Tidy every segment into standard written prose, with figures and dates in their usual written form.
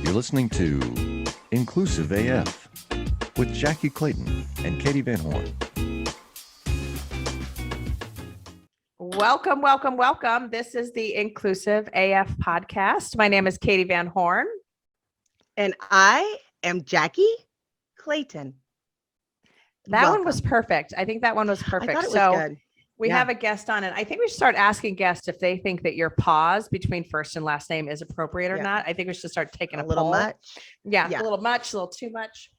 You're listening to Inclusive AF with Jackye Clayton and Katee Van Horn. Welcome, welcome, welcome. This is the Inclusive AF podcast. My name is Katee Van Horn. And I am Jackye Clayton. That one was perfect. I think that one was perfect. I thought it was good. We have a guest on, and I think we should start asking guests if they think that your pause between first and last name is appropriate or not. I think we should start taking a little poll. much. Yeah, a little much, a little too much.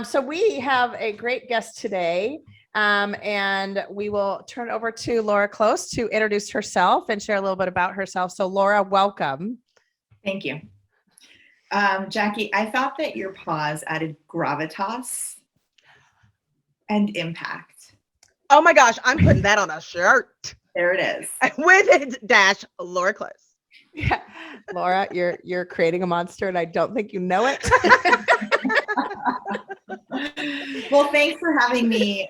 So we have a great guest today, and we will turn over to Laura Close to introduce herself and share a little bit about herself. So Laura, welcome. Thank you. Jackye, I thought that your pause added gravitas and impact. Oh my gosh, I'm putting that on a shirt. There it is. With it dash Laura Close. Yeah, Laura, you're creating a monster, and I don't think you know it. Well, thanks for having me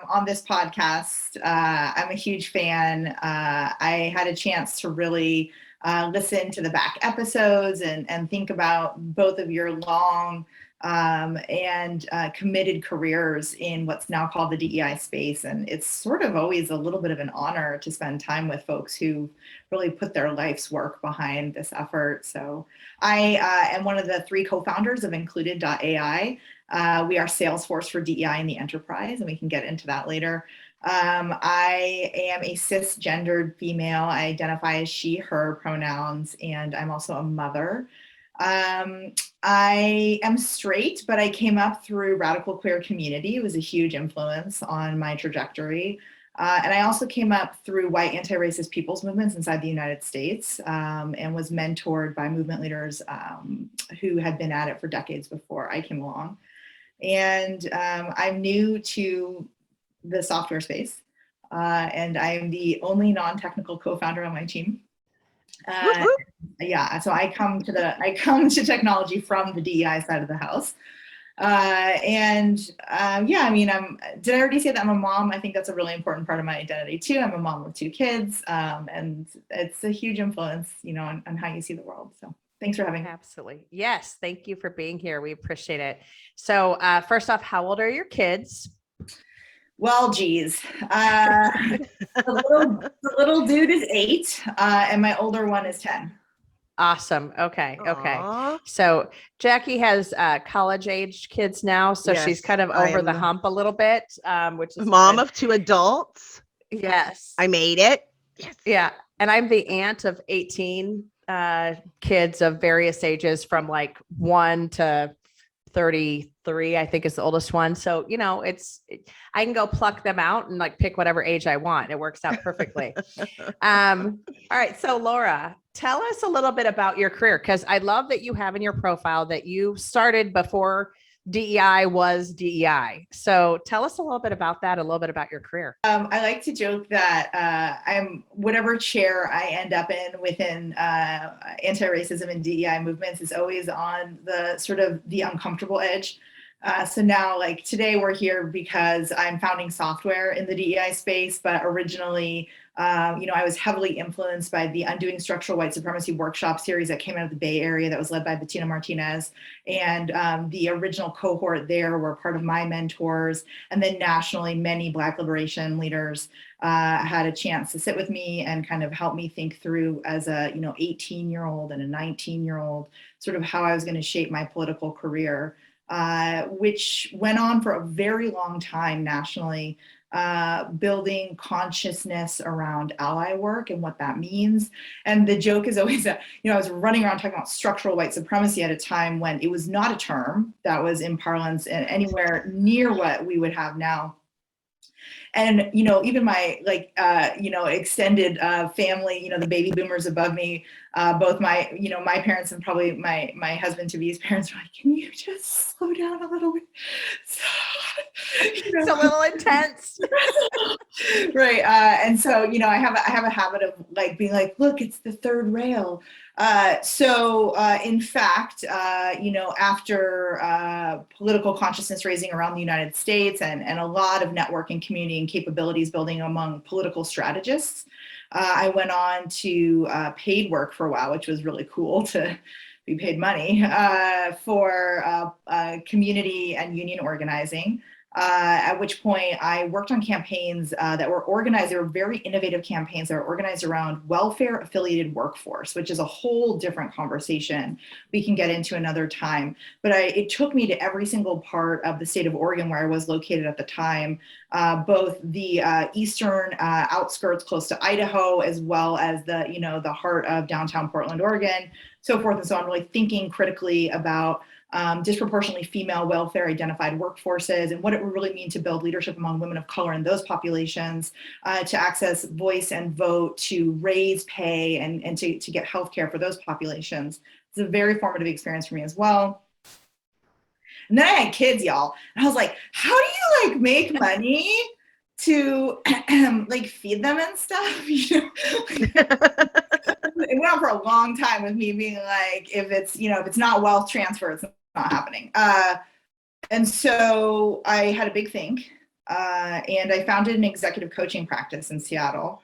on this podcast. I'm a huge fan. I had a chance to really listen to the back episodes and think about both of your long and committed careers in what's now called the DEI space. And it's sort of always a little bit of an honor to spend time with folks who really put their life's work behind this effort. So I am one of the 3 co-founders of Included.AI. We are Salesforce for DEI in the enterprise, and we can get into that later. I am a cisgendered female. I identify as she, her pronouns, and I'm also a mother. I am straight, but I came up through radical queer community. It was a huge influence on my trajectory. And I also came up through white anti-racist people's movements inside the United States, and was mentored by movement leaders who had been at it for decades before I came along. And I'm new to the software space, and I'm the only non-technical co-founder on my team. Yeah, so I come to technology from the DEI side of the house. Yeah, I mean, did I already say that I'm a mom? I think that's a really important part of my identity too. I'm a mom with 2 kids, and it's a huge influence, on how you see the world. So thanks for having me. Absolutely. Yes. Thank you for being here. We appreciate it. So first off, how old are your kids? Well, geez, the little dude is 8, and my older one is 10. Awesome. Okay. Aww. Okay. So Jackye has college-aged kids now, so she's kind of over the hump a little bit, which is mom good. of 2 adults. Yes. I made it. Yes. Yeah. And I'm the aunt of 18 kids of various ages, from like 1 to 33, I think is the oldest one. So, I can go pluck them out and like pick whatever age I want. It works out perfectly. All right. So Laura, tell us a little bit about your career, because I love that you have in your profile that you started before DEI was DEI. So tell us a little bit about that, a little bit about your career. I like to joke that I'm whatever chair I end up in within anti-racism and DEI movements is always on the sort of the uncomfortable edge. So now, like today, we're here because I'm founding software in the DEI space, but originally, I was heavily influenced by the Undoing Structural White Supremacy workshop series that came out of the Bay Area that was led by Bettina Martinez. And the original cohort there were part of my mentors. And then nationally, many Black liberation leaders had a chance to sit with me and kind of help me think through as a 18-year-old and a 19-year-old, sort of how I was going to shape my political career. Which went on for a very long time nationally, building consciousness around ally work and what that means. And the joke is always that, I was running around talking about structural white supremacy at a time when it was not a term that was in parlance and anywhere near what we would have now. And, even my extended family, the baby boomers above me, both my parents and probably my husband to be's parents were like, can you just slow down a little bit? It's a little intense. Right. And so, I have a habit of like being like, look, it's the 3rd rail. In fact, after political consciousness raising around the United States and a lot of networking, community, and capabilities building among political strategists, I went on to paid work for a while, which was really cool to be paid money for community and union organizing. At which point I worked on campaigns that were organized. They were very innovative campaigns that were organized around welfare affiliated workforce, which is a whole different conversation we can get into another time. But it took me to every single part of the state of Oregon where I was located at the time, both the eastern outskirts close to Idaho, as well as the heart of downtown Portland, Oregon, so forth and so on, really thinking critically about disproportionately female welfare identified workforces and what it would really mean to build leadership among women of color in those populations, to access voice and vote, to raise pay and to get healthcare for those populations. It's a very formative experience for me as well. And then I had kids, y'all. And I was like, how do you like make money to like feed them and stuff? It went on for a long time with me being like, if it's not wealth transfer, it's not happening. And so I had a big think, and I founded an executive coaching practice in Seattle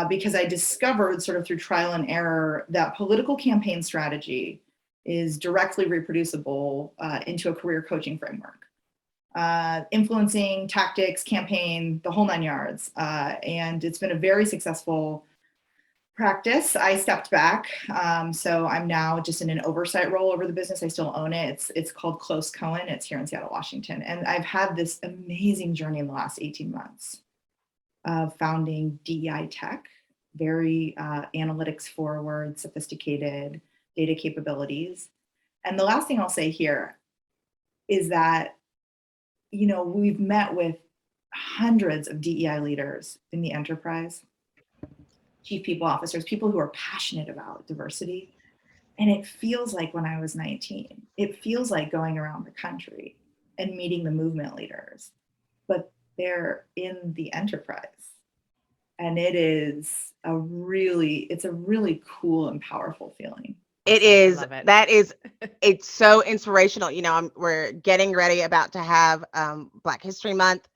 because I discovered sort of through trial and error that political campaign strategy is directly reproducible into a career coaching framework. Influencing, tactics, campaign, the whole 9 yards. And it's been a very successful practice. I stepped back. So I'm now just in an oversight role over the business. I still own it. It's called Close Cohen. It's here in Seattle, Washington. And I've had this amazing journey in the last 18 months of founding DEI tech, very analytics forward, sophisticated data capabilities. And the last thing I'll say here is that, we've met with hundreds of DEI leaders in the enterprise, chief people officers, people who are passionate about diversity. And it feels like when I was 19, it feels like going around the country and meeting the movement leaders, but they're in the enterprise. And it's a really cool and powerful feeling. It is. love it. That is, it's so inspirational. We're getting ready about to have Black History Month.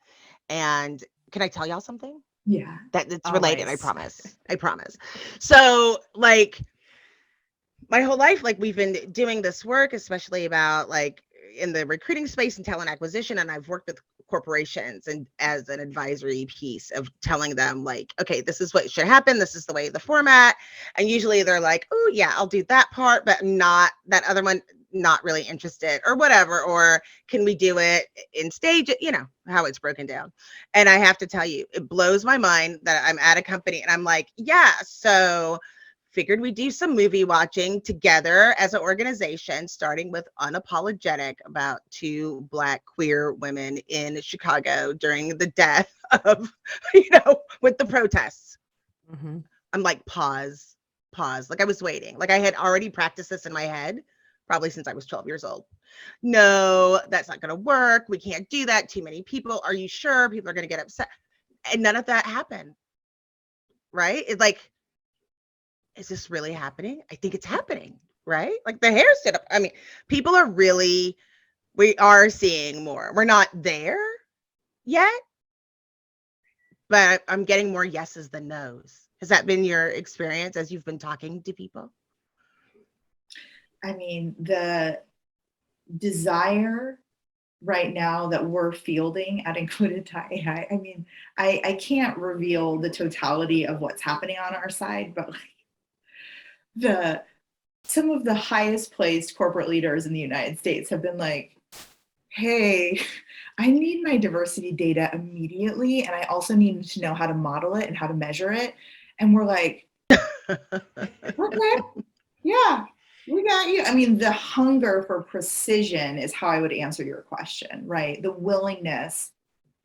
And can I tell y'all something? Yeah. That it's related, I Always. promise. So like my whole life, like we've been doing this work, especially about like in the recruiting space and talent acquisition. And I've worked with corporations and as an advisory piece of telling them like, okay, this is what should happen. This is the format. And usually they're like, oh yeah, I'll do that part, but not that other one, not really interested or whatever. Or can we do it in stage, how it's broken down. And I have to tell you, it blows my mind that I'm at a company and I'm like, yeah, so figured we'd do some movie watching together as an organization, starting with Unapologetic about 2 Black queer women in Chicago during the death of, with the protests. Mm-hmm. I'm like, pause. Like I was waiting. Like I had already practiced this in my head, probably since I was 12 years old. No, that's not going to work. We can't do that. Too many people. Are you sure? People are going to get upset. And none of that happened. Right? It's like, is this really happening? I think it's happening, right? Like the hair stood up. I mean, we are seeing more. We're not there yet, but I'm getting more yeses than nos. Has that been your experience as you've been talking to people? I mean, the desire right now that we're fielding at Included.AI, I mean, I can't reveal the totality of what's happening on our side, but like, some of the highest placed corporate leaders in the United States have been like, hey, I need my diversity data immediately. And I also need to know how to model it and how to measure it. And we're like, okay, yeah, we got you. I mean, the hunger for precision is how I would answer your question, right? The willingness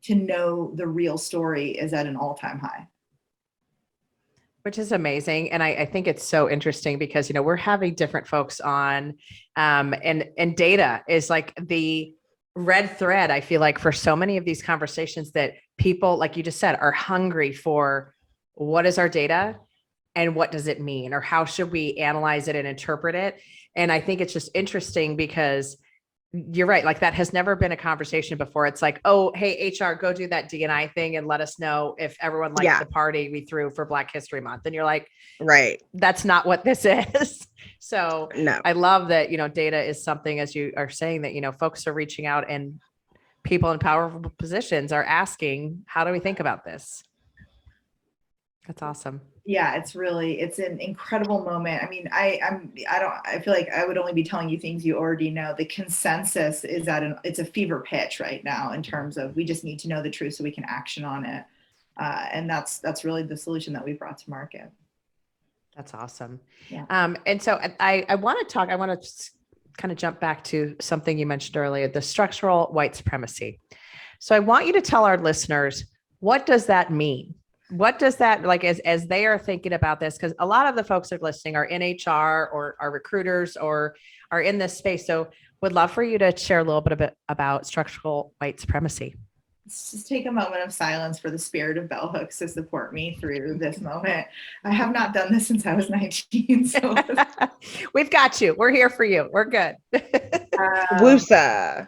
to know the real story is at an all-time high. Which is amazing. And I think it's so interesting because, we're having different folks on, and data is like the red thread, I feel like, for so many of these conversations that people, like you just said, are hungry for. What is our data and what does it mean? Or how should we analyze it and interpret it? And I think it's just interesting because you're right. Like that has never been a conversation before. It's like, oh, hey, HR, go do that D&I thing and let us know if everyone liked the party we threw for Black History Month. And you're like, right. That's not what this is. So No. I love that, data is something, as you are saying, that, folks are reaching out and people in powerful positions are asking, how do we think about this? That's awesome. Yeah, it's an incredible moment. I mean, I feel like I would only be telling you things you already know. The consensus is it's a fever pitch right now in terms of we just need to know the truth so we can action on it. And that's really the solution that we brought to market. That's awesome. Yeah. And so I want to kind of jump back to something you mentioned earlier, the structural white supremacy. So I want you to tell our listeners, what does that mean? What does that, like, as they are thinking about this? Because a lot of the folks that are listening are in HR or are recruiters or are in this space. So would love for you to share a little bit about structural white supremacy. Let's just take a moment of silence for the spirit of bell hooks to support me through this moment. I have not done this since I was 19. So we've got you. We're here for you. We're good. Woosa.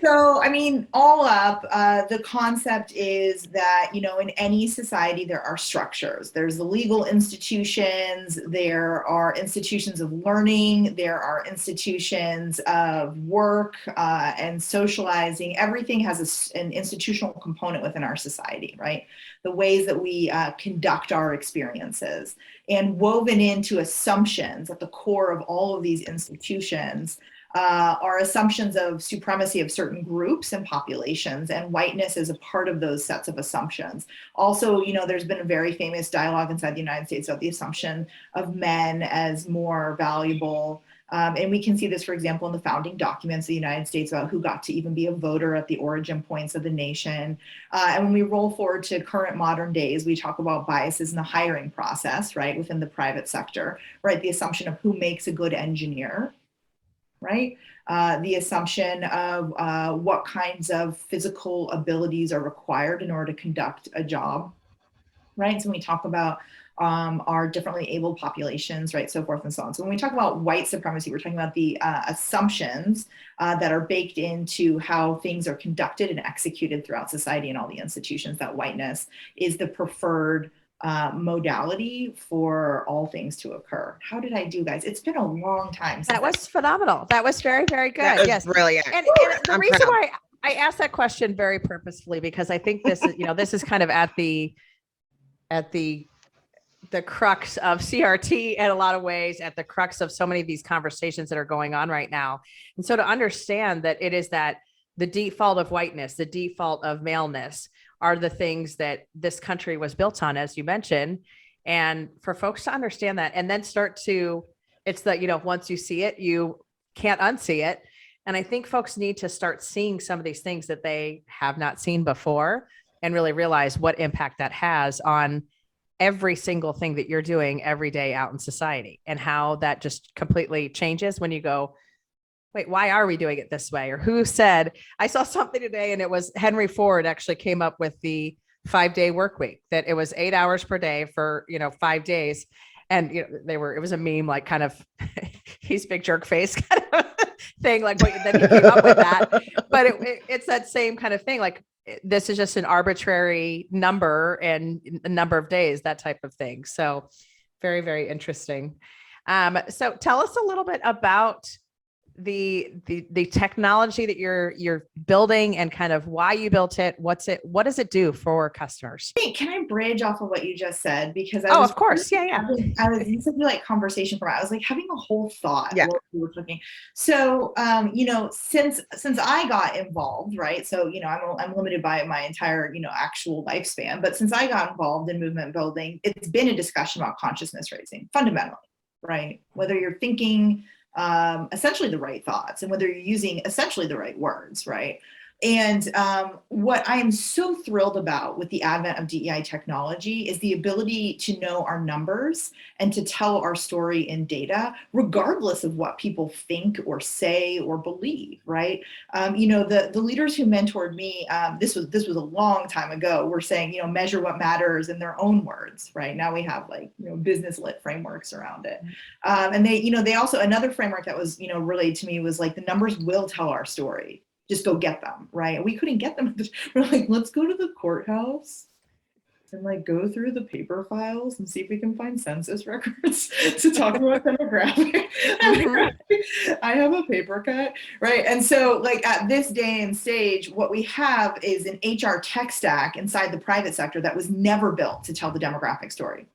So, I mean, all up, the concept is that, in any society, there are structures. There's the legal institutions, there are institutions of learning, there are institutions of work and socializing. Everything has an institutional component within our society, right? The ways that we conduct our experiences, and woven into assumptions at the core of all of these institutions are assumptions of supremacy of certain groups and populations, and whiteness is a part of those sets of assumptions. Also, there's been a very famous dialogue inside the United States about the assumption of men as more valuable. And we can see this, for example, in the founding documents of the United States about who got to even be a voter at the origin points of the nation. And when we roll forward to current modern days, we talk about biases in the hiring process, right, within the private sector, right? The assumption of who makes a good engineer, right? The assumption of what kinds of physical abilities are required in order to conduct a job, right? So when we talk about our differently abled populations, right, so forth and so on. So when we talk about white supremacy, we're talking about the assumptions that are baked into how things are conducted and executed throughout society and all the institutions, that whiteness is the preferred modality for all things to occur. How did I do, guys? It's been a long time. That was phenomenal. That was very, very good. That was yes. brilliant. And the reason why I asked that question very purposefully, because I think this is, this is kind of at the crux of CRT in a lot of ways, at the crux of so many of these conversations that are going on right now. And so to understand that it is that the default of whiteness, the default of maleness are the things that this country was built on, as you mentioned. And for folks to understand that and then it's that, once you see it, you can't unsee it. And I think folks need to start seeing some of these things that they have not seen before and really realize what impact that has on every single thing that you're doing every day out in society, and how that just completely changes when you go, wait, why are we doing it this way? Or who said? I saw something today, and it was Henry Ford actually came up with the 5-day work week, that it was 8 hours per day for 5 days. And it was a meme, like kind of he's big jerk face kind of thing, like what then he came up with that. But it's that same kind of thing, like this is just an arbitrary number and a number of days, that type of thing. So very, very interesting. So tell us a little bit about the technology that you're building and kind of why you built it. What does it do for customers? Can I bridge off of what you just said? Because of course. Yeah. You said like conversation for, I was like having a whole thought. Yeah. While we were talking. So, since I got involved, right. So, I'm limited by my entire, actual lifespan, but since I got involved in movement building, it's been a discussion about consciousness raising fundamentally, right? Whether you're thinking essentially the right thoughts and whether you're using essentially the right words, right? And what I am so thrilled about with the advent of DEI technology is the ability to know our numbers and to tell our story in data, regardless of what people think or say or believe, right? The leaders who mentored me, this was a long time ago, were saying, measure what matters in their own words, right? Now we have business lit frameworks around it. And they also, another framework that was, relayed to me was like, the numbers will tell our story. Just go get them, right? We couldn't get them. We're like, let's go to the courthouse and like go through the paper files and see if we can find census records to talk about demographic. I have a paper cut, right? And so like at this day and stage, what we have is an HR tech stack inside the private sector that was never built to tell the demographic story.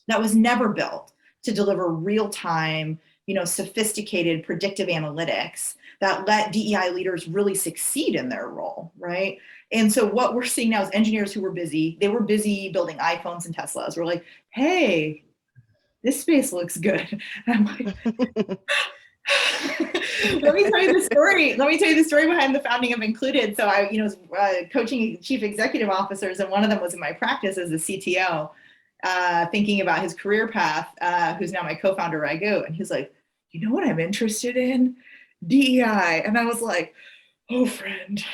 That was never built to deliver real-time, sophisticated predictive analytics that let DEI leaders really succeed in their role, right? And so what we're seeing now is engineers who were busy, they were busy building iPhones and Teslas. We're like, hey, this space looks good. And I'm like, let me tell you the story. Let me tell you the story behind the founding of Included. So I, was coaching chief executive officers, and one of them was in my practice as a CTO, thinking about his career path, who's now my co-founder, Raghu. And he's like, you know what I'm interested in? DEI. And I was like, oh, friend.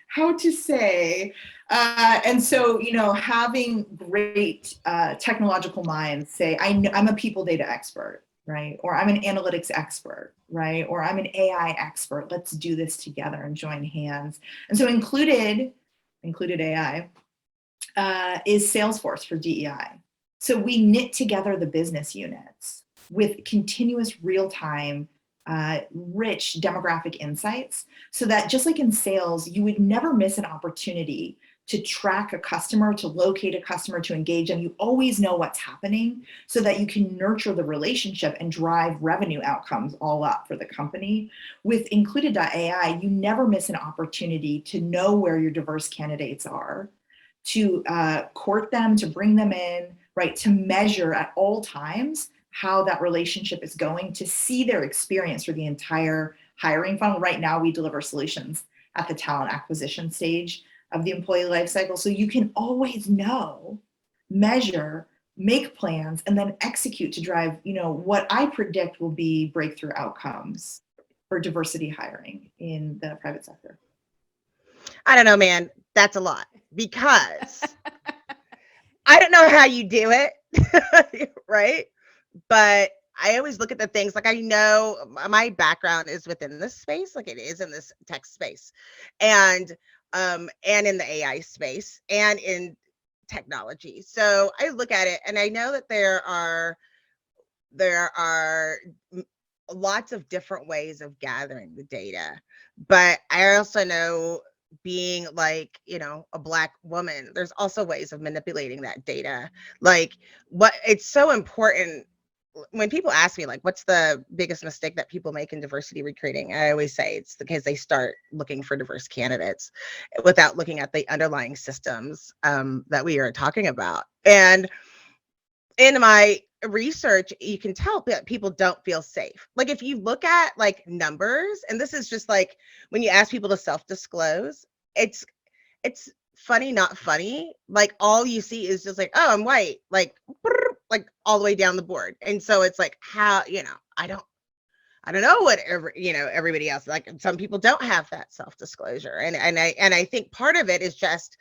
How to say. And so, having great technological minds say, I'm a people data expert, right? Or I'm an analytics expert, right? Or I'm an AI expert. Let's do this together and join hands. And so Included.AI is Salesforce for DEI. So we knit together the business units with continuous real-time rich demographic insights, so that just like in sales, you would never miss an opportunity to track a customer, to locate a customer, to engage them. You always know what's happening so that you can nurture the relationship and drive revenue outcomes all up for the company. With Included.AI, you never miss an opportunity to know where your diverse candidates are, to court them, to bring them in, right, to measure at all times how that relationship is going, to see their experience for the entire hiring funnel. Right now, we deliver solutions at the talent acquisition stage of the employee life cycle. So you can always know, measure, make plans, and then execute to drive, what I predict will be breakthrough outcomes for diversity hiring in the private sector. I don't know, man. That's a lot, because I don't know how you do it, right? But I always look at the things, like, I know my background is within this space, like it is in this tech space, and in the AI space, and in technology. So I look at it and I know that there are lots of different ways of gathering the data, but I also know, being like, a Black woman, there's also ways of manipulating that data. Like, it's so important when people ask me, like, what's the biggest mistake that people make in diversity recruiting? I always say it's because they start looking for diverse candidates without looking at the underlying systems that we are talking about. And in my research, you can tell that people don't feel safe. Like, if you look at like numbers, and this is just like when you ask people to self-disclose, it's funny, not funny. Like, all you see is just like, oh, I'm white, like all the way down the board. And so it's like, how, I don't know what everybody else, like, some people don't have that self-disclosure. And I think part of it is just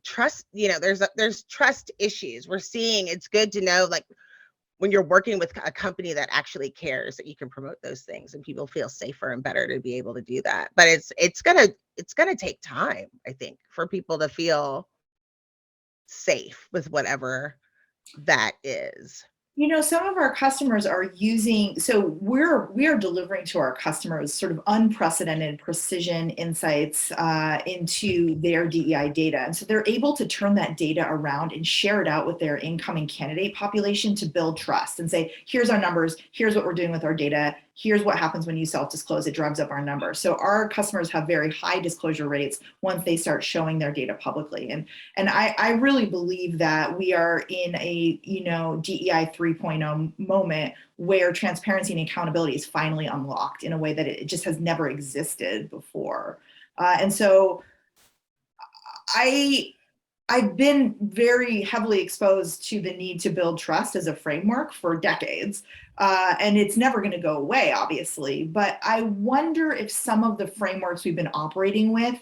trust. There's trust issues. We're seeing, it's good to know, like, when you're working with a company that actually cares, that you can promote those things and people feel safer and better to be able to do that. But it's gonna take time, I think, for people to feel safe with whatever that is. Some of our customers are using, so we are delivering to our customers sort of unprecedented precision insights into their DEI data. And so they're able to turn that data around and share it out with their incoming candidate population to build trust and say, here's our numbers, here's what we're doing with our data, here's what happens when you self-disclose, it drives up our numbers. So our customers have very high disclosure rates once they start showing their data publicly. And I really believe that we are in a, DEI 3.0 moment where transparency and accountability is finally unlocked in a way that it just has never existed before. And so I've been very heavily exposed to the need to build trust as a framework for decades. And it's never going to go away, obviously. But I wonder if some of the frameworks we've been operating with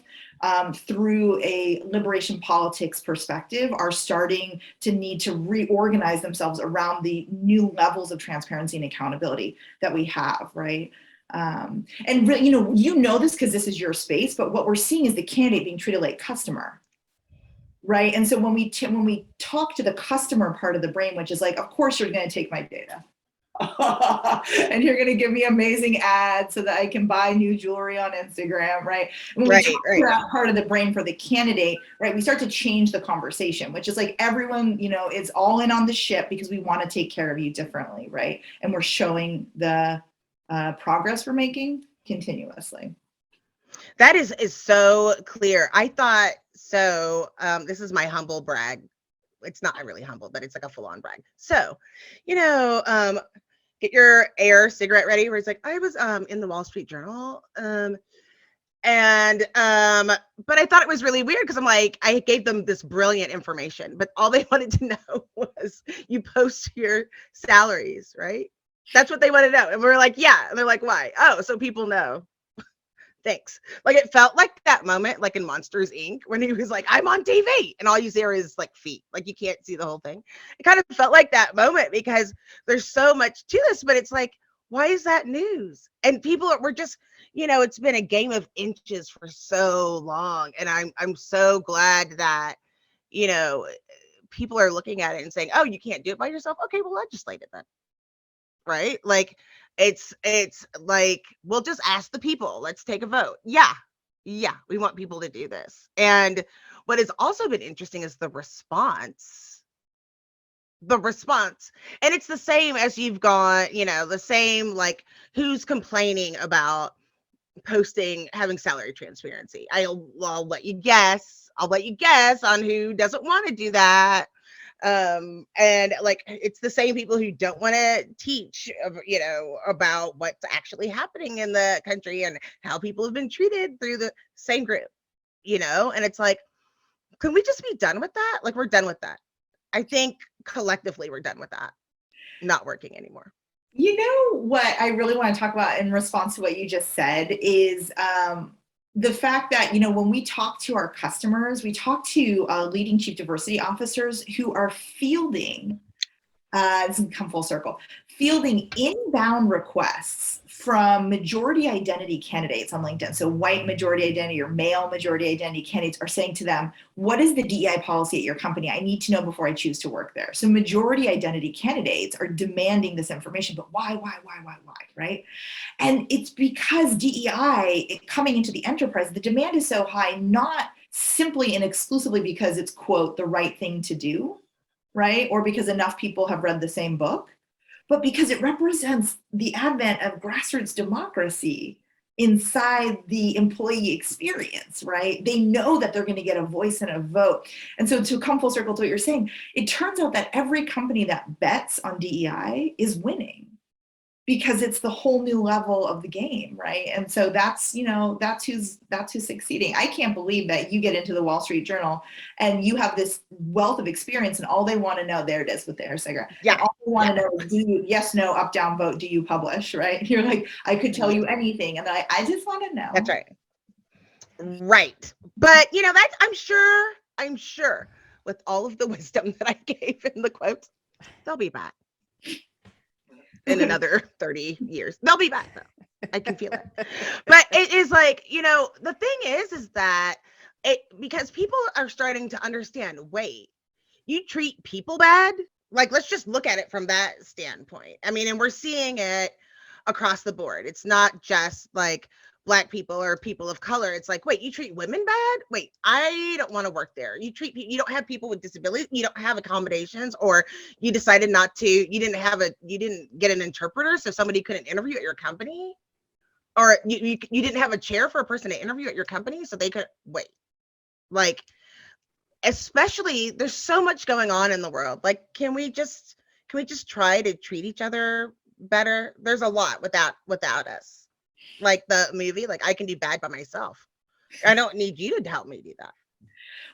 through a liberation politics perspective are starting to need to reorganize themselves around the new levels of transparency and accountability that we have, right? And really, you know this because this is your space, but what we're seeing is the candidate being treated like customer. Right. And so when we talk to the customer part of the brain, which is like, of course you're going to take my data and you're going to give me amazing ads so that I can buy new jewelry on Instagram. Right. And when we talk to that part of the brain for the candidate, right, we start to change the conversation, which is like everyone, is all in on the ship because we want to take care of you differently. Right. And we're showing the progress we're making continuously. That is so clear. I thought so. This is my humble brag. It's not really humble, but it's like a full-on brag. So, get your air cigarette ready. Where it's like, I was in the Wall Street Journal, but I thought it was really weird because I'm like, I gave them this brilliant information, but all they wanted to know was you post your salaries, right? That's what they wanted to know, and we're like, yeah, and they're like, why? Oh, so people know. Thanks. Like it felt like that moment, like in Monsters Inc., when he was like, I'm on TV, and all you see is like feet, like you can't see the whole thing. It kind of felt like that moment because there's so much to this, but it's like, why is that news? And people were just, it's been a game of inches for so long, and I'm so glad that, people are looking at it and saying, oh, you can't do it by yourself. Okay, well, legislate it then. Right? Like it's like, we'll just ask the people, let's take a vote. Yeah, we want people to do this. And what has also been interesting is the response. And it's the same as you've got, the same, like, who's complaining about having salary transparency. I'll let you guess on who doesn't want to do that. And like, it's the same people who don't want to teach, about what's actually happening in the country and how people have been treated through the same group, and it's like, can we just be done with that? Like, we're done with that. I think collectively we're done with that not working anymore. What I really want to talk about in response to what you just said is the fact that, when we talk to our customers, we talk to leading chief diversity officers who are fielding, this can come full circle, fielding inbound requests from majority identity candidates on LinkedIn. So white majority identity or male majority identity candidates are saying to them, what is the DEI policy at your company? I need to know before I choose to work there. So majority identity candidates are demanding this information, but why, right? And it's because DEI coming into the enterprise, the demand is so high, not simply and exclusively because it's, quote, the right thing to do, right? Or because enough people have read the same book, but because it represents the advent of grassroots democracy inside the employee experience, right? They know that they're going to get a voice and a vote. And so to come full circle to what you're saying, it turns out that every company that bets on DEI is winning, because it's the whole new level of the game, right? And so that's who's succeeding. I can't believe that you get into the Wall Street Journal and you have this wealth of experience, and all they want to know, there it is with the air cigarette. Yeah. And all they want to know is, do you, yes, no, up, down, vote, do you publish, right? You're like, I could tell you anything, and I just want to know. That's right. Right. But that's, I'm sure with all of the wisdom that I gave in the quotes, they'll be back. In another 30 years. They'll be back though. I can feel it. But it is like, the thing is that because people are starting to understand, wait, you treat people bad? Like, let's just look at it from that standpoint. I mean, and we're seeing it across the board. It's not just like Black people or people of color. It's like, wait, you treat women bad? Wait, I don't want to work there. You don't have people with disabilities. You don't have accommodations, or you decided not to, you didn't get an interpreter so somebody couldn't interview at your company, or you didn't have a chair for a person to interview at your company so they could wait. Like, especially, there's so much going on in the world. Like, can we just try to treat each other better? There's a lot without us. Like the movie, like, I can do bad by myself. I don't need you to help me do that.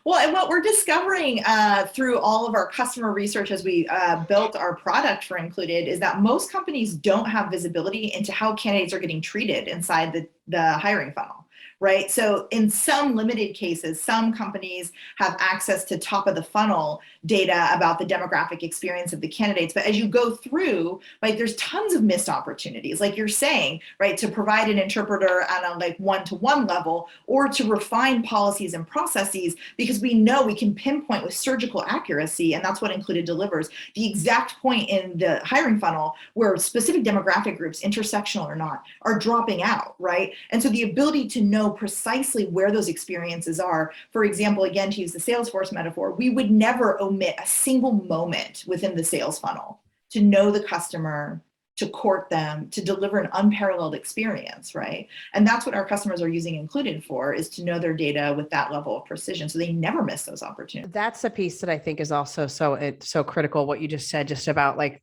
Well, and what we're discovering through all of our customer research as we built our product for Included is that most companies don't have visibility into how candidates are getting treated inside the hiring funnel. Right. So in some limited cases, some companies have access to top of the funnel data about the demographic experience of the candidates. But as you go through, like there's tons of missed opportunities, like you're saying, right, to provide an interpreter at a like one-to-one level or to refine policies and processes, because we know we can pinpoint with surgical accuracy, and that's what Included delivers, the exact point in the hiring funnel where specific demographic groups, intersectional or not, are dropping out, right? And so the ability to know precisely where those experiences are. For example, again, to use the Salesforce metaphor, we would never omit a single moment within the sales funnel to know the customer, to court them, to deliver an unparalleled experience, right? And that's what our customers are using Included for, is to know their data with that level of precision, so they never miss those opportunities. That's a piece that I think is also so critical, what you just said, just about like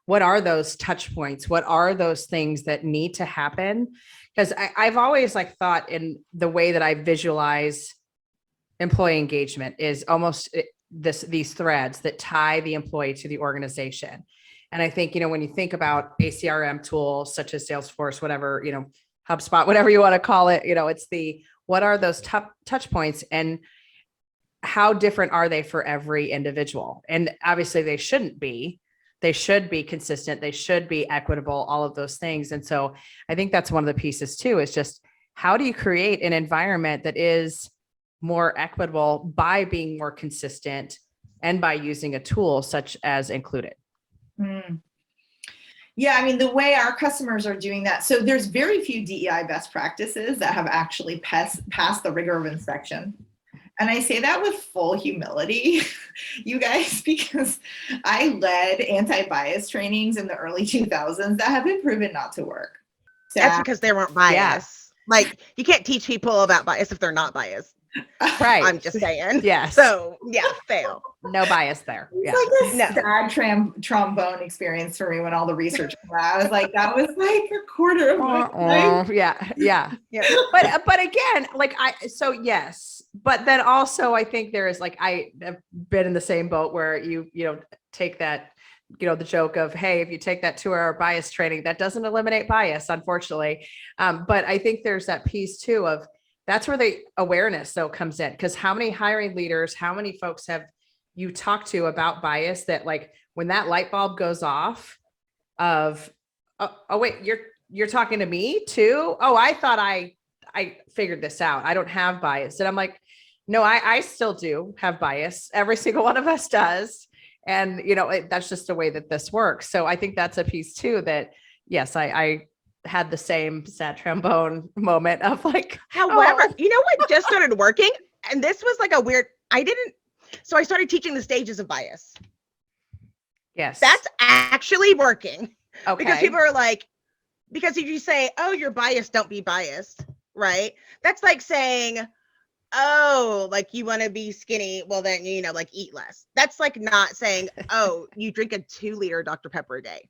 what are those touch points? What are those things that need to happen? Because I've always like thought in the way that I visualize employee engagement is almost these threads that tie the employee to the organization. And I think, when you think about a CRM tool such as Salesforce, whatever, HubSpot, whatever you want to call it, it's what are those touch points and how different are they for every individual? And obviously they shouldn't be. They should be consistent. They should be equitable, all of those things. And so I think that's one of the pieces too, is just how do you create an environment that is more equitable by being more consistent and by using a tool such as Included? Yeah, I mean, the way our customers are doing that. So there's very few DEI best practices that have actually passed the rigor of inspection. And I say that with full humility, you guys, because I led anti-bias trainings in the early 2000s that have been proven not to work. So, that's because they weren't biased. Yeah. Like, you can't teach people about bias if they're not biased. Right. I'm just saying. Yes. So yeah, fail. No bias there. Yeah. It's like a sad trombone experience for me when all the research came out. I was like, that was like a quarter of my life. Yeah. But again, yes, but then also I think there is like, I have been in the same boat where you take that, the joke of, hey, if you take that 2-hour bias training, that doesn't eliminate bias, unfortunately. But I think there's that piece too of, that's where the awareness though comes in, because how many hiring leaders, how many folks have you talked to about bias that like when that light bulb goes off of, oh wait, you're talking to me too? Oh, I thought I figured this out. I don't have bias. And I'm like, no, I still do have bias. Every single one of us does. And that's just the way that this works. So I think that's a piece too, that yes, I had the same sad trombone moment of like, however, you know what just started working? And this was like a weird, so I started teaching the stages of bias. Yes. That's actually working. Okay. Because people are like, because if you say, oh, you're biased, don't be biased, right? That's like saying, oh, like you want to be skinny, well then, like eat less. That's like not saying, oh, you drink a 2-liter Dr. Pepper a day.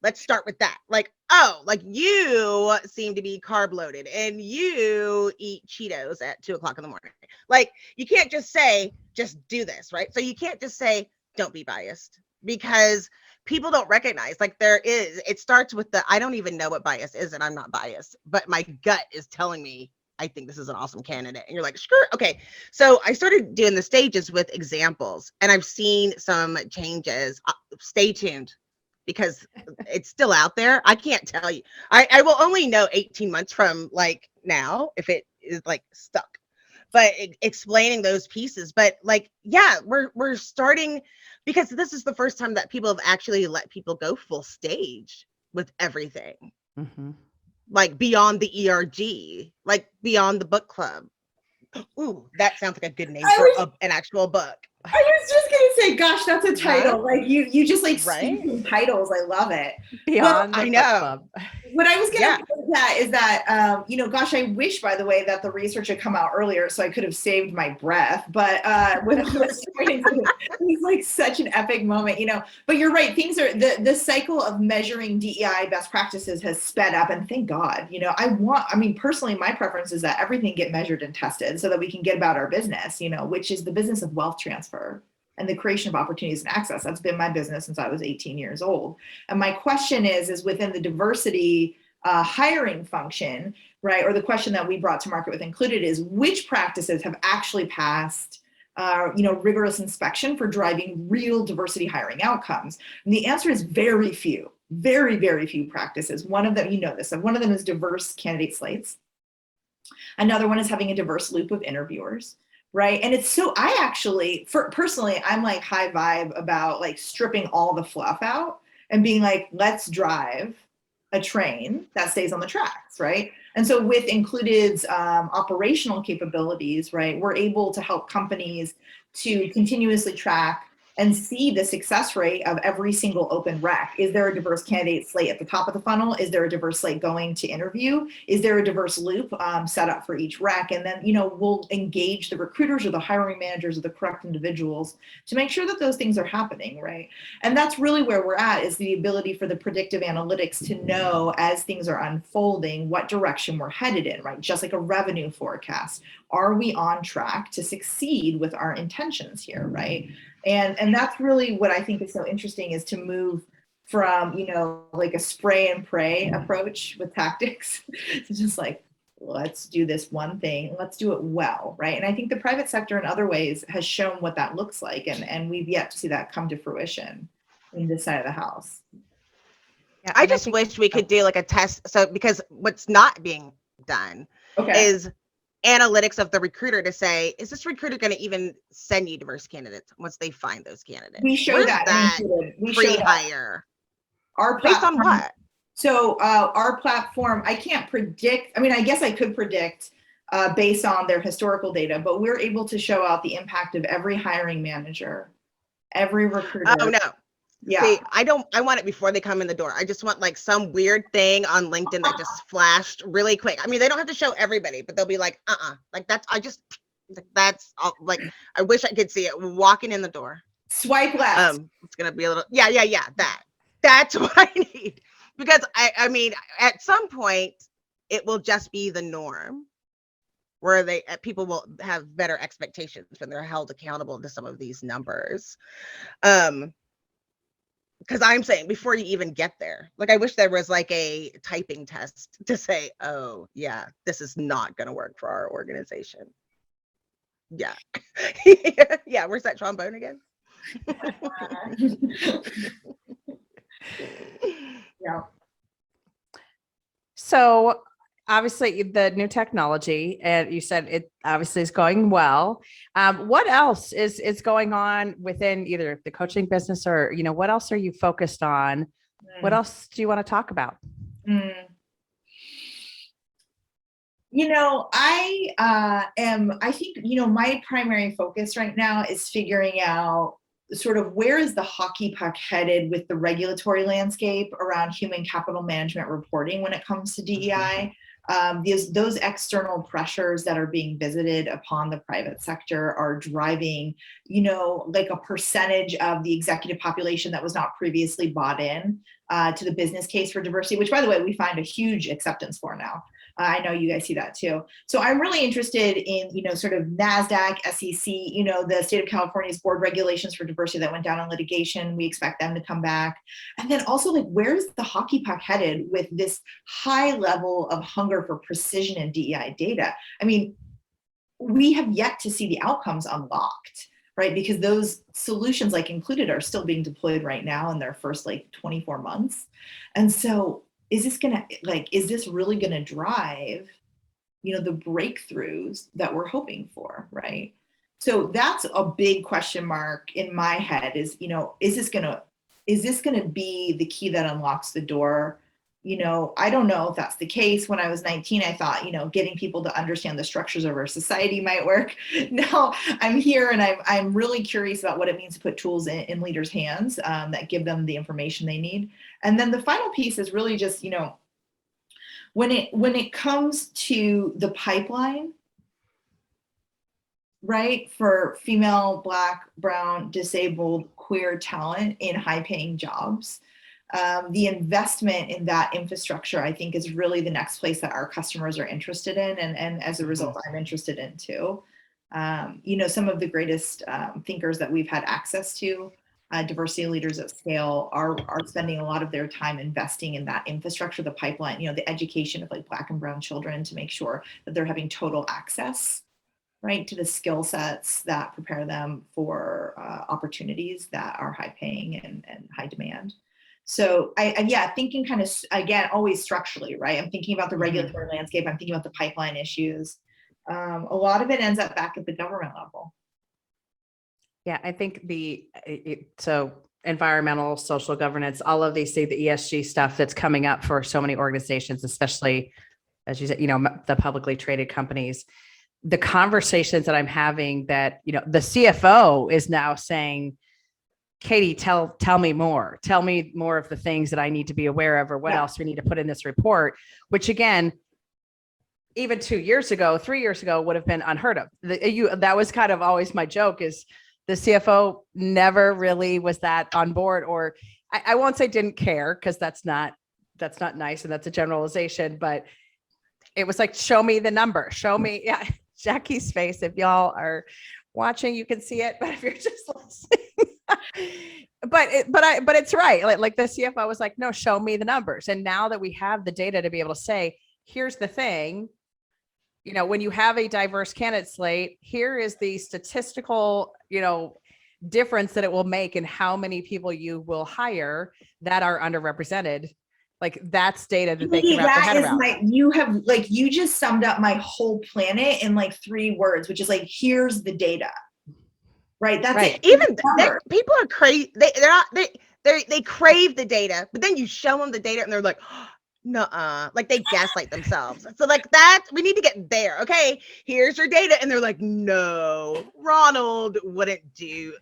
Let's start with that. Like, oh, like you seem to be carb loaded and you eat Cheetos at 2:00 in the morning. Like, you can't just say, just do this, right? So you can't just say, don't be biased, because people don't recognize, like it starts with I don't even know what bias is and I'm not biased, but my gut is telling me, I think this is an awesome candidate. And you're like, sure. Okay. So I started doing the stages with examples and I've seen some changes. Stay tuned, because it's still out there. I can't tell you. I will only know 18 months from like now if it is like stuck, but explaining those pieces. But like, yeah, we're starting, because this is the first time that people have actually let people go full stage with everything. Mm-hmm. Like beyond the ERG, like beyond the book club. Ooh, that sounds like a good name for an actual book. I was just gonna say, gosh, that's a title. Right? Like you just like right? speaking titles. I love it. Beyond I know. club. What I was going to Yeah. say is that, gosh, I wish, by the way, that the research had come out earlier so I could have saved my breath. But when I was pointing to it was like such an epic moment, But you're right. Things are the cycle of measuring DEI best practices has sped up, and thank God. Personally, my preference is that everything get measured and tested so that we can get about our business, which is the business of wealth transfer and the creation of opportunities and access. That's been my business since I was 18 years old. And my question is within the diversity hiring function, right? Or the question that we brought to market with Included is which practices have actually passed rigorous inspection for driving real diversity hiring outcomes? And the answer is very few, very, very few practices. One of them, one of them is diverse candidate slates. Another one is having a diverse loop of interviewers. Right. And it's so personally, I'm like high vibe about like stripping all the fluff out and being like, let's drive a train that stays on the tracks. Right. And so with Included's operational capabilities, right, we're able to help companies to continuously track and see the success rate of every single open rec. Is there a diverse candidate slate at the top of the funnel? Is there a diverse slate going to interview? Is there a diverse loop set up for each rec? And then, we'll engage the recruiters or the hiring managers or the correct individuals to make sure that those things are happening, right? And that's really where we're at, is the ability for the predictive analytics to know as things are unfolding what direction we're headed in, right? Just like a revenue forecast. Are we on track to succeed with our intentions here, right? And that's really what I think is so interesting, is to move from, like a spray and pray approach with tactics to just like, let's do this one thing, let's do it well, right? And I think the private sector in other ways has shown what that looks like, and we've yet to see that come to fruition in this side of the house. Yeah, I just wish we could do like a test. So because what's not being done is analytics of the recruiter to say, is this recruiter going to even send you diverse candidates once they find those candidates? We show that pre-hire. Our based on what? So our platform, I can't predict. I mean, I guess I could predict based on their historical data, but we're able to show out the impact of every hiring manager, every recruiter. Oh no. Yeah. See, I want it before they come in the door. I just want like some weird thing on LinkedIn that just flashed really quick. I mean, they don't have to show everybody, but they'll be like, like that's like, I wish I could see it walking in the door. Swipe left. It's going to be a little, yeah. That's what I need, because I mean, at some point it will just be the norm where people will have better expectations when they're held accountable to some of these numbers. Because I'm saying before you even get there, like I wish there was like a typing test to say, oh yeah, this is not going to work for our organization. Yeah. Yeah. Where's that trombone again? Yeah. So obviously the new technology, and you said it obviously is going well. What else is going on within either the coaching business or, what else are you focused on? What else do you want to talk about? I think, my primary focus right now is figuring out sort of where is the hockey puck headed with the regulatory landscape around human capital management reporting when it comes to DEI. Those external pressures that are being visited upon the private sector are driving, like a percentage of the executive population that was not previously bought in to the business case for diversity, which, by the way, we find a huge acceptance for now. I know you guys see that too. So I'm really interested in, sort of NASDAQ, SEC, the state of California's board regulations for diversity that went down in litigation. We expect them to come back. And then also, like, where's the hockey puck headed with this high level of hunger for precision in DEI data? I mean, we have yet to see the outcomes unlocked, right? Because those solutions like Included are still being deployed right now in their first like 24 months. And so is this really going to drive, the breakthroughs that we're hoping for, right? So that's a big question mark in my head is, is this going to be the key that unlocks the door? I don't know if that's the case. When I was 19, I thought, getting people to understand the structures of our society might work. Now I'm here and I'm really curious about what it means to put tools in leaders' hands that give them the information they need. And then the final piece is really just, when it comes to the pipeline, right, for female, Black, brown, disabled, queer talent in high paying jobs, the investment in that infrastructure, I think, is really the next place that our customers are interested in. And as a result, I'm interested in too. Some of the greatest thinkers that we've had access to, diversity leaders at scale, are spending a lot of their time investing in that infrastructure, the pipeline, the education of like Black and brown children to make sure that they're having total access, right, to the skill sets that prepare them for opportunities that are high paying and high demand. So thinking kind of, again, always structurally, right? I'm thinking about the regulatory landscape. I'm thinking about the pipeline issues. A lot of it ends up back at the government level. Yeah, I think so environmental, social governance, all of these, the ESG stuff that's coming up for so many organizations, especially, as you said, the publicly traded companies, the conversations that I'm having that, the CFO is now saying, Katee, tell me more of the things that I need to be aware of, or what else we need to put in this report, which again, even 3 years ago would have been unheard of. That was kind of always my joke, is the CFO never really was that on board, or I won't say didn't care, because that's not nice. And that's a generalization, but it was like, show me the number, show me. Yeah. Jackie's face, if y'all are watching, you can see it, but if you're just listening, but it's right. Like the CFO was like, no, show me the numbers. And now that we have the data to be able to say, here's the thing, when you have a diverse candidate slate, here is the statistical, difference that it will make in how many people you will hire that are underrepresented. Like, that's data that they can wrap their head around. You just summed up my whole planet in like 3 words, which is like, here's the data. Right. That's right. Even people are crazy. They crave the data, but then you show them the data and they're like, nuh-uh, like they gaslight themselves. So like that, we need to get there. Okay, here's your data. And they're like, no, Ronald wouldn't do.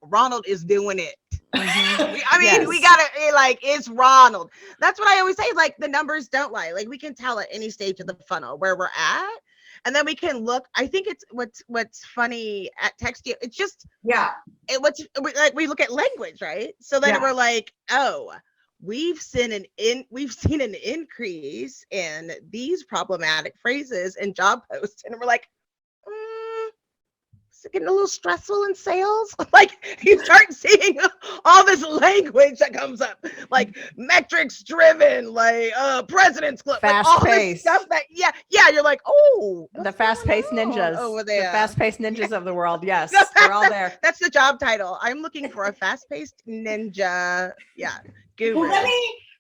Ronald is doing it. I mean, we gotta, like, it's Ronald. That's what I always say. Like, the numbers don't lie. Like, we can tell at any stage of the funnel where we're at, and then we can look. I think it's what's funny at Textio. It's just we look at language, right? So then we're like, oh, we've seen an increase in these problematic phrases and job posts, and we're like, getting a little stressful in sales. Like, you start seeing all this language that comes up, like metrics driven, like President's Club, fast like all paced this stuff that you're like, oh, the fast-paced ninjas over there, the fast-paced ninjas of the world. Yes, they're all there. That's the job title. I'm looking for a fast-paced ninja. Guru. Well,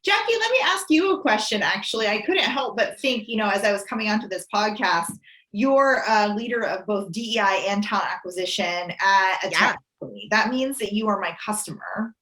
Jackye, let me ask you a question. Actually, I couldn't help but think, as I was coming onto this podcast, you're a leader of both DEI and talent acquisition at a tech company. That means that you are my customer.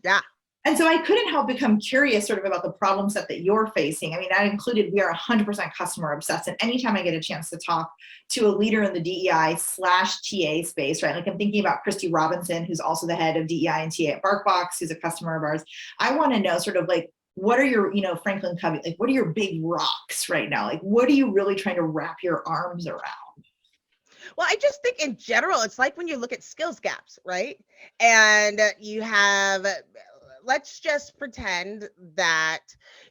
Yeah. And so I couldn't help become curious sort of about the problem set that you're facing. I mean, that included, we are 100% customer obsessed. And anytime I get a chance to talk to a leader in the DEI/TA space, right? Like, I'm thinking about Christy Robinson, who's also the head of DEI and TA at BarkBox, who's a customer of ours. I want to know sort of like, what are your, Franklin Covey, like, what are your big rocks right now? Like, what are you really trying to wrap your arms around? Well, I just think in general, it's like when you look at skills gaps, right? And you have, let's just pretend that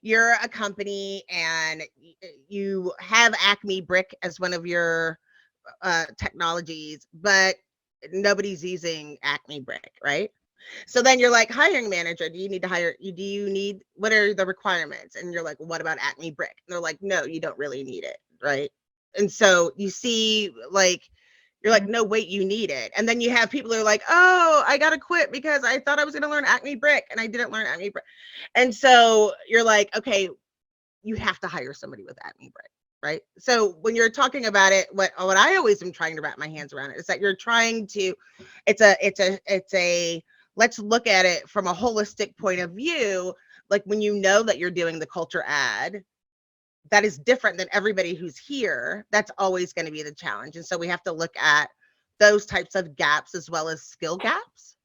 you're a company and you have Acme Brick as one of your technologies, but nobody's using Acme Brick, right? So then you're like, hiring manager, what are the requirements? And you're like, what about Acme Brick? And they're like, no, you don't really need it, right? And so you see, like, you're like, no, wait, you need it. And then you have people who are like, oh, I got to quit because I thought I was going to learn Acme Brick and I didn't learn Acme Brick. And so you're like, okay, you have to hire somebody with Acme Brick, right? So when you're talking about it, what I always am trying to wrap my hands around it is that you're trying to, it's a let's look at it from a holistic point of view. Like, when you know that you're doing the culture ad, that is different than everybody who's here. That's always going to be the challenge. And so we have to look at those types of gaps as well as skill gaps.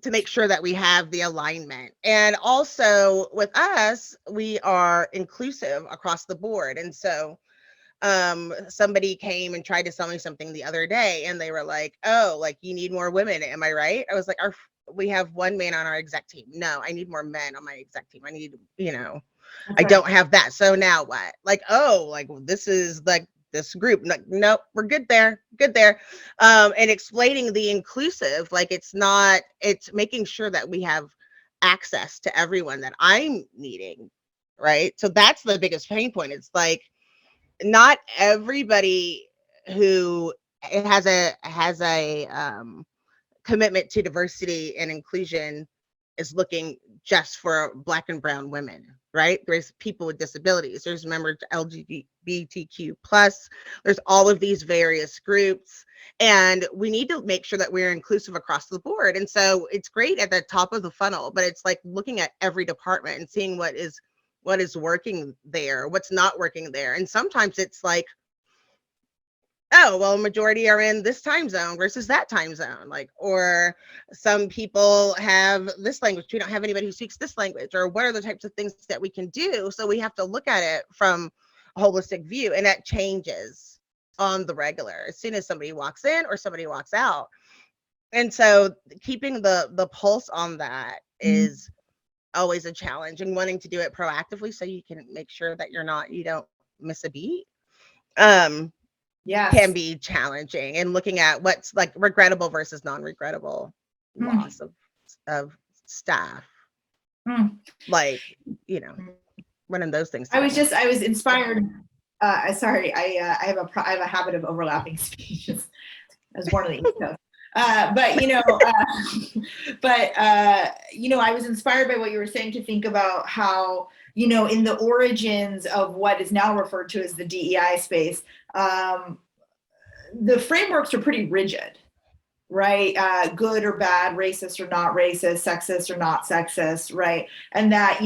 to make sure that we have the alignment. And also with us, we are inclusive across the board. And so somebody came and tried to sell me something the other day, and they were like, oh, like, you need more women, am I right? I was like, we have one man on our exec team. No, I need more men on my exec team. I need, I don't have that. So now what? Like, oh, like, this is like this group. Like, nope, we're good there. And explaining the inclusive, like, it's making sure that we have access to everyone that I'm needing, right? So that's the biggest pain point. It's like, not everybody who has a commitment to diversity and inclusion is looking just for Black and brown women, right? There's people with disabilities, there's members LGBTQ plus, there's all of these various groups, and we need to make sure that we're inclusive across the board. And so it's great at the top of the funnel, but it's like looking at every department and seeing what is working there, what's not working there. And sometimes it's like, oh, well, majority are in this time zone versus that time zone. Like, or some people have this language, we don't have anybody who speaks this language, or what are the types of things that we can do? So we have to look at it from a holistic view, and that changes on the regular as soon as somebody walks in or somebody walks out. And so keeping the pulse on that is always a challenge, and wanting to do it proactively so you can make sure that you don't miss a beat can be challenging, and looking at what's like regrettable versus non-regrettable loss of staff, like, running those things together. I was inspired. Sorry, I have a habit of overlapping speeches. I was born on the East Coast. I was inspired by what you were saying, to think about how, in the origins of what is now referred to as the DEI space, the frameworks are pretty rigid, right? Good or bad, racist or not racist, sexist or not sexist, right? And that,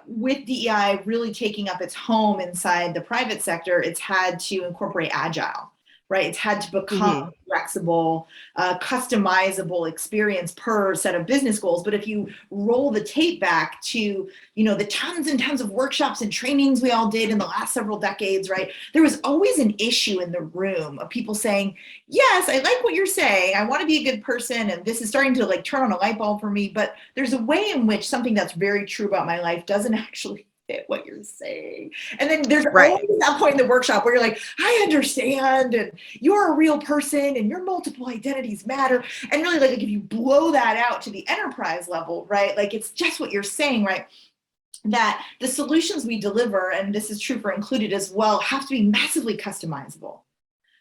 with DEI really taking up its home inside the private sector, it's had to incorporate agile, right? It's had to become flexible, customizable experience per set of business goals. But if you roll the tape back to, the tons and tons of workshops and trainings we all did in the last several decades, right? There was always an issue in the room of people saying, yes, I like what you're saying. I want to be a good person. And this is starting to like turn on a light bulb for me. But there's a way in which something that's very true about my life doesn't actually fit what you're saying. And then there's always that point in the workshop where you're like, I understand, and you're a real person, and your multiple identities matter. And really, like, if you blow that out to the enterprise level, right, like, it's just what you're saying, right, that the solutions we deliver, and this is true for Included as well, have to be massively customizable.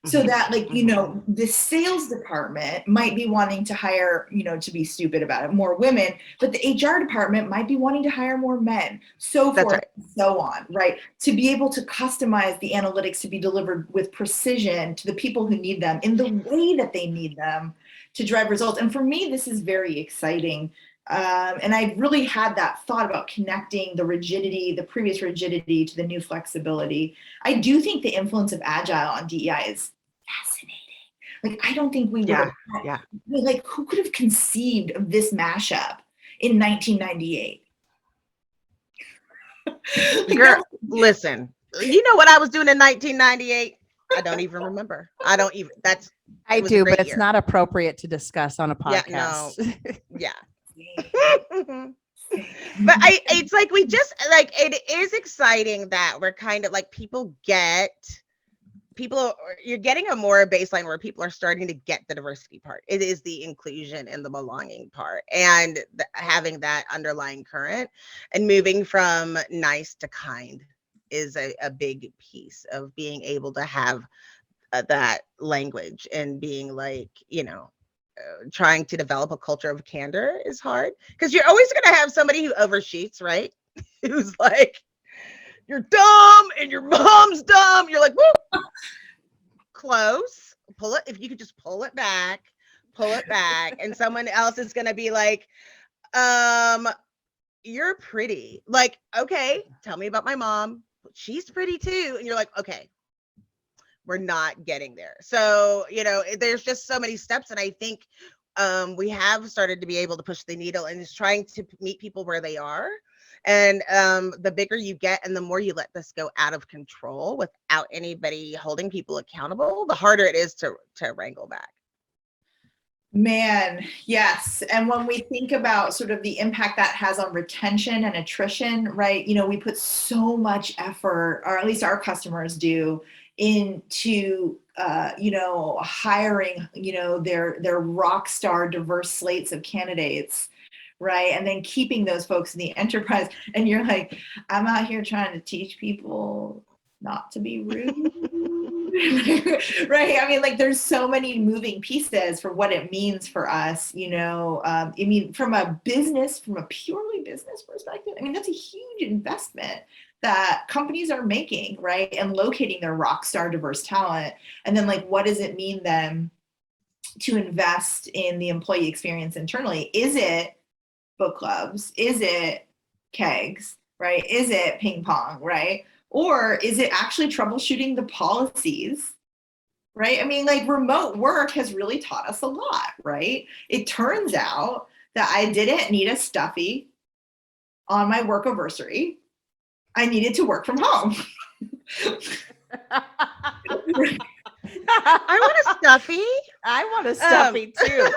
So that, like, the sales department might be wanting to hire, to be stupid about it, more women, but the HR department might be wanting to hire more men, so forth and so on, right? To be able to customize the analytics to be delivered with precision to the people who need them in the way that they need them to drive results. And for me, this is very exciting. And I really had that thought about connecting the rigidity, the previous rigidity, to the new flexibility. I do think the influence of agile on DEI is fascinating. Like, I don't think we would have, like, who could have conceived of this mashup in 1998? Girl, listen, you know what I was doing in 1998? I don't even remember. I do, but it's not appropriate to discuss on a podcast. But it's like, we just, like, it is exciting that we're kind of like, you're getting a more baseline where people are starting to get the diversity part. It is the inclusion and the belonging part, and having that underlying current and moving from nice to kind is a big piece of being able to have that language, and being like, trying to develop a culture of candor is hard, because you're always going to have somebody who overshoots, right? Who's like, you're dumb and your mom's dumb. You're like, woo, close. Pull it. If you could just pull it back. And someone else is going to be like, you're pretty. Like, okay, tell me about my mom. She's pretty too. And you're like, okay, we're not getting there. So, there's just so many steps. And I think we have started to be able to push the needle and is trying to meet people where they are. And the bigger you get and the more you let this go out of control without anybody holding people accountable, the harder it is to wrangle back. Man, yes. And when we think about sort of the impact that has on retention and attrition, right? You know, we put so much effort, or at least our customers do, into you know, hiring, you know, their rock star diverse slates of candidates, right? And then keeping those folks in the enterprise. And you're like, I'm out here trying to teach people not to be rude. Right. I mean, like, there's so many moving pieces for what it means for us, you know. I mean, from a purely business perspective, I mean, that's a huge investment that companies are making, right? And locating their rock star diverse talent. And then, like, what does it mean then to invest in the employee experience internally? Is it book clubs? Is it kegs, right? Is it ping pong, right? Or is it actually troubleshooting the policies, right? I mean, like, remote work has really taught us a lot, right? It turns out that I didn't need a stuffy on my work anniversary. I needed to work from home. I want a stuffy. I want a stuffy too.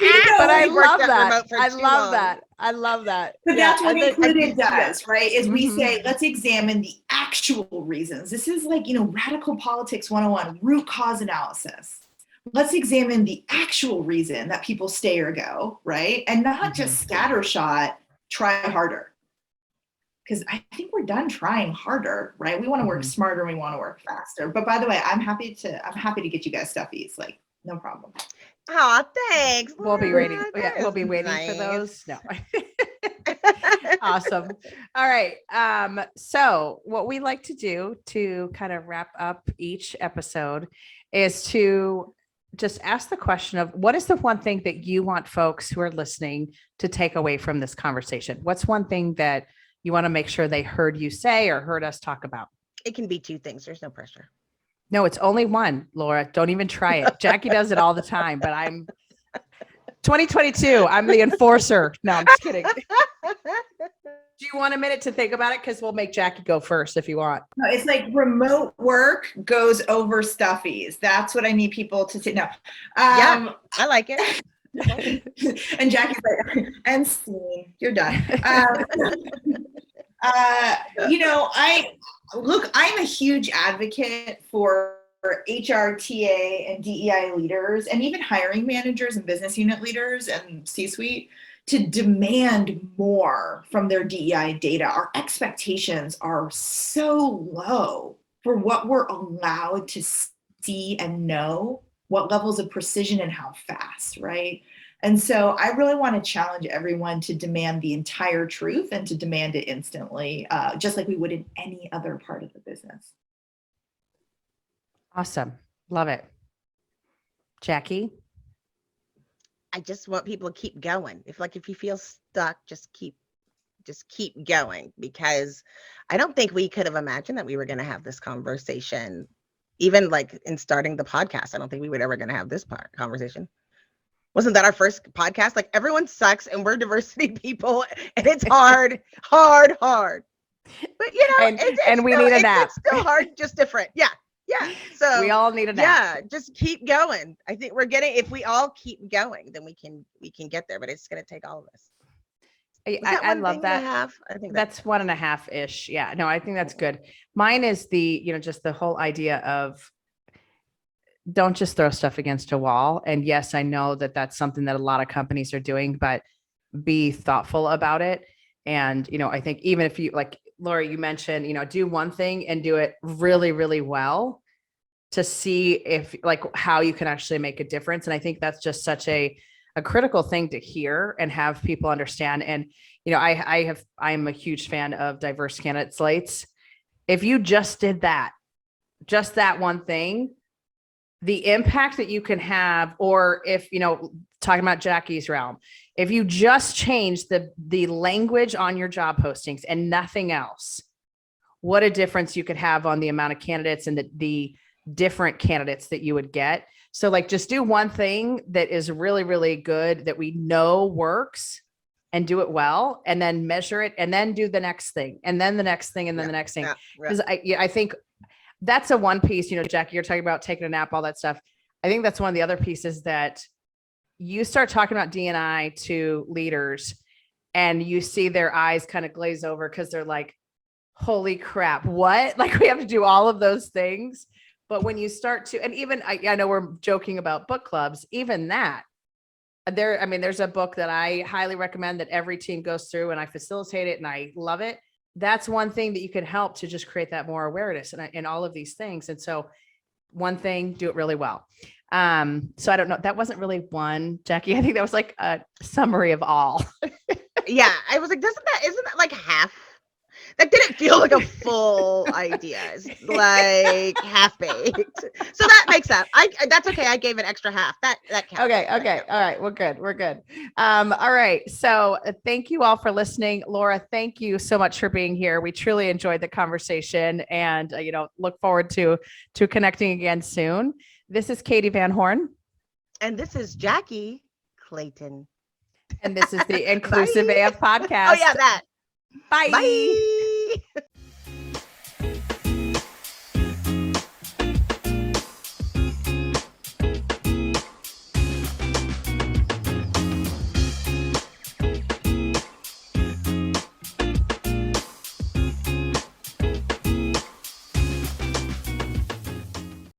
You know, But I we worked love at that. remote for I too love long. that. I love that. But Yeah, that's what and then- Included does, right? Is we Mhm. say, let's examine the actual reasons. This is like, you know, radical politics 101, root cause analysis. Let's examine the actual reason that people stay or go, right? And not just scattershot, try harder. Because I think we're done trying harder, right? We want to work Mhm. smarter, we want to work faster. But by the way, I'm happy to get you guys stuffies, like, no problem. Oh, thanks. We'll be Laura. waiting. That We'll is be waiting for nice. those. No. Awesome. All right. So what we like to do to kind of wrap up each episode is to just ask the question of, what is the one thing that you want folks who are listening to take away from this conversation? What's one thing that you want to make sure they heard you say or heard us talk about? It can be two things. There's no pressure. No, it's only one, Laura. Don't even try it. Jackye does it all the time, but I'm 2022. I'm the enforcer. No, I'm just kidding. Do you want a minute to think about it? Because we'll make Jackye go first if you want. No, it's like remote work goes over stuffies. That's what I need people to say. No. Yeah. I like it. And Jackie's like, and scene, you're done. You know, I'm a huge advocate for HR, TA, and DEI leaders, and even hiring managers and business unit leaders and C-suite to demand more from their DEI data. Our expectations are so low for what we're allowed to see and know, what levels of precision and how fast, right? And so I really want to challenge everyone to demand the entire truth and to demand it instantly, just like we would in any other part of the business. Awesome. Love it. Jackye? I just want people to keep going. If you feel stuck, just keep going, because I don't think we could have imagined that we were going to have this conversation. Even like in starting the podcast, I don't think we were ever going to have this conversation. Wasn't that our first podcast? Like, everyone sucks and we're diversity people and it's hard. But you know, and we need a nap. It's still hard, just different. Yeah. So We all need a nap. yeah, just keep going. I think if we all keep going, then we can get there, but it's going to take all of us. I love that. I think That's 1.5-ish. Yeah, no, I think that's good. Mine is just the whole idea of, don't just throw stuff against a wall. And yes, I know that that's something that a lot of companies are doing, but be thoughtful about it. And, I think even if you, like Laura, you mentioned, do one thing and do it really, really well to see if, like, how you can actually make a difference. And I think that's just such a critical thing to hear and have people understand. And, I'm a huge fan of diverse candidate slates. If you just did that one thing, the impact that you can have, or if, talking about Jackie's realm, if you just change the language on your job postings and nothing else, what a difference you could have on the amount of candidates and the different candidates that you would get. So like just do one thing that is really, really good that we know works and do it well, and then measure it, and then do the next thing, and then the next thing, and then the next thing. Because I think that's a one piece, Jackye, you're talking about taking a nap, all that stuff. I think that's one of the other pieces that you start talking about D&I to leaders and you see their eyes kind of glaze over because they're like, holy crap, what? Like we have to do all of those things. But when you start to, and even I know we're joking about book clubs, even that there's a book that I highly recommend that every team goes through, and I facilitate it and I love it. That's one thing that you can help to just create that more awareness and all of these things. And so one thing, do it really well. So I don't know. That wasn't really one, Jackye. I think that was like a summary of all. Yeah. I was like, isn't that like half? That didn't feel like a full idea. It's like half baked. So that makes up. That's okay. I gave an extra half. That counts. Okay. All right. We're good. All right. So thank you all for listening. Laura, thank you so much for being here. We truly enjoyed the conversation, and look forward to connecting again soon. This is Katee Van Horn. And this is Jackye Clayton. And this is the Inclusive AF podcast. Oh yeah, that. Bye. Bye.